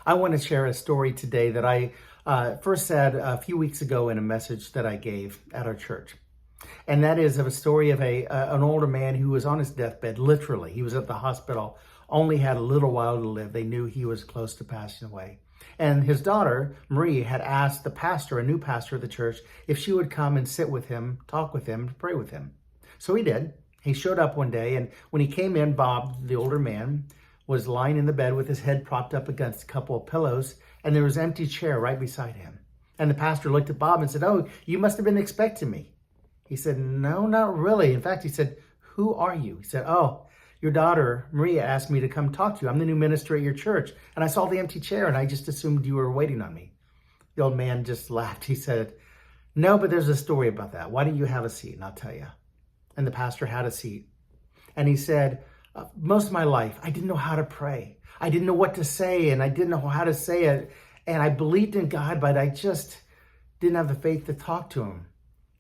I want to share a story today that I first said a few weeks ago in a message that I gave at our church. And that is of a story of an older man who was on his deathbed, literally. He was at the hospital, only had a little while to live. They knew he was close to passing away. And his daughter, Marie, had asked the pastor, a new pastor of the church, if she would come and sit with him, talk with him, pray with him. So he did. He showed up one day, and when he came in, Bob, the older man, was lying in the bed with his head propped up against a couple of pillows, and there was an empty chair right beside him. And the pastor looked at Bob and said, "Oh, you must have been expecting me." He said, "No, not really." In fact, he said, "Who are you?" He said, "Oh, your daughter, Maria, asked me to come talk to you. I'm the new minister at your church, and I saw the empty chair, and I just assumed you were waiting on me." The old man just laughed. He said, "No, but there's a story about that. Why don't you have a seat, and I'll tell you." And the pastor had a seat. And he said, most of my life, I didn't know how to pray. I didn't know what to say, and I didn't know how to say it. And I believed in God, but I just didn't have the faith to talk to him.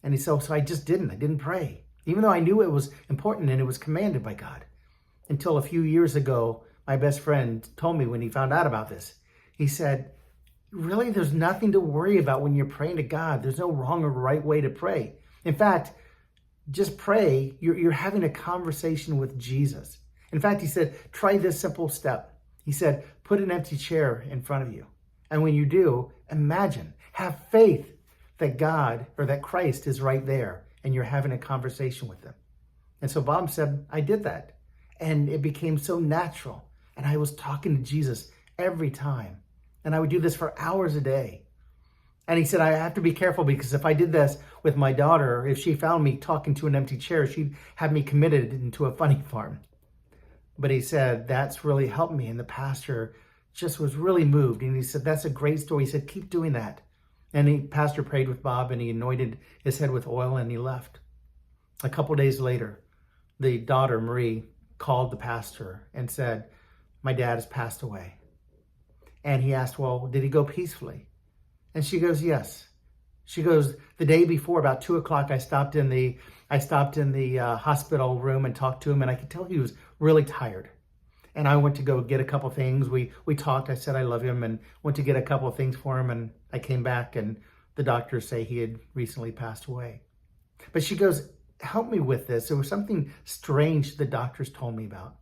And he said, so I just didn't. I didn't pray, even though I knew it was important and it was commanded by God. Until a few years ago, my best friend told me when he found out about this, he said, really, there's nothing to worry about when you're praying to God. There's no wrong or right way to pray. In fact, just pray. You're having a conversation with Jesus. In fact, he said, try this simple step. He said, put an empty chair in front of you. And when you do, imagine, have faith that God or that Christ is right there and you're having a conversation with him. And so Bob said, I did that. And it became so natural. And I was talking to Jesus every time. And I would do this for hours a day. And he said, I have to be careful because if I did this with my daughter, if she found me talking to an empty chair, she'd have me committed into a funny farm. But he said, that's really helped me. And the pastor just was really moved. And he said, that's a great story. He said, keep doing that. And the pastor prayed with Bob and he anointed his head with oil and he left. A couple days later, the daughter, Marie, called the pastor and said, my dad has passed away. And he asked, well, did he go peacefully? And she goes, yes. She goes, the day before, about 2:00, I stopped in the hospital room and talked to him, and I could tell he was really tired. And I went to go get a couple things. We talked. I said I love him and went to get a couple of things for him. And I came back, and the doctors say he had recently passed away. But she goes, help me with this. There was something strange the doctors told me about.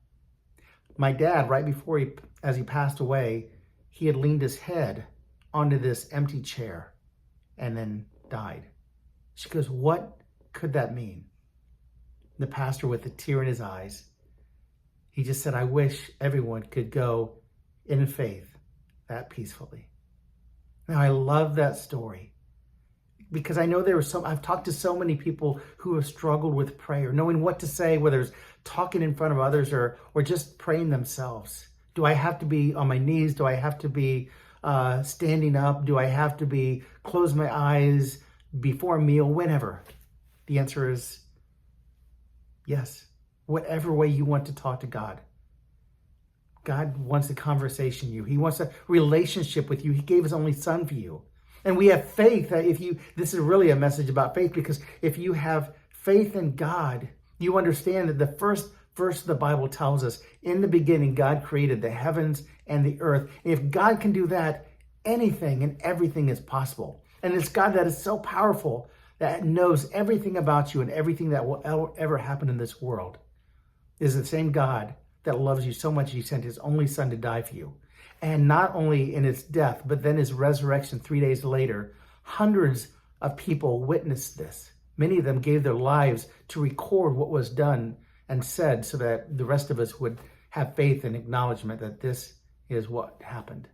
My dad, right before as he passed away, he had leaned his head onto this empty chair and then died. She goes, what could that mean? The pastor, with a tear in his eyes, he just said, I wish everyone could go in faith that peacefully. Now, I love that story because I know I've talked to so many people who have struggled with prayer, knowing what to say, whether it's talking in front of others or just praying themselves. Do I have to be on my knees? Do I have to be standing up? Do I have to be close my eyes before a meal? Whenever. The answer is yes. Whatever way you want to talk to God. God wants a conversation with you. He wants a relationship with you. He gave his only son for you. And we have faith that this is really a message about faith, because if you have faith in God, you understand that the first verse of the Bible tells us, in the beginning, God created the heavens and the earth. And if God can do that, anything and everything is possible. And it's God that is so powerful that knows everything about you and everything that will ever happen in this world. Is the same God that loves you so much he sent his only son to die for you. And not only in his death, but then his resurrection 3 days later, hundreds of people witnessed this. Many of them gave their lives to record what was done and said so that the rest of us would have faith and acknowledgement that this is what happened.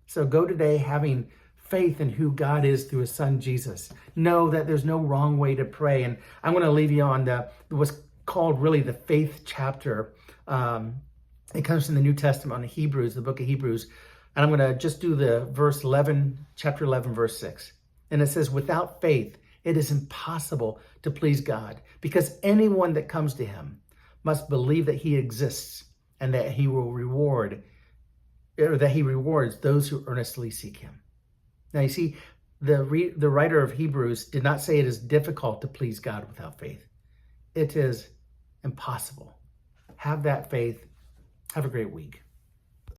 So go today having faith in who God is through his son, Jesus. Know that there's no wrong way to pray. And I'm going to leave you on what's called really the faith chapter. It comes from the New Testament on Hebrews, the book of Hebrews. And I'm going to just do the verse 11, chapter 11, verse 6. And it says, without faith, it is impossible to please God, because anyone that comes to him must believe that he exists and that he will reward, or that he rewards those who earnestly seek him. Now, you see, the writer of Hebrews did not say it is difficult to please God without faith. It is impossible. Have that faith. Have a great week.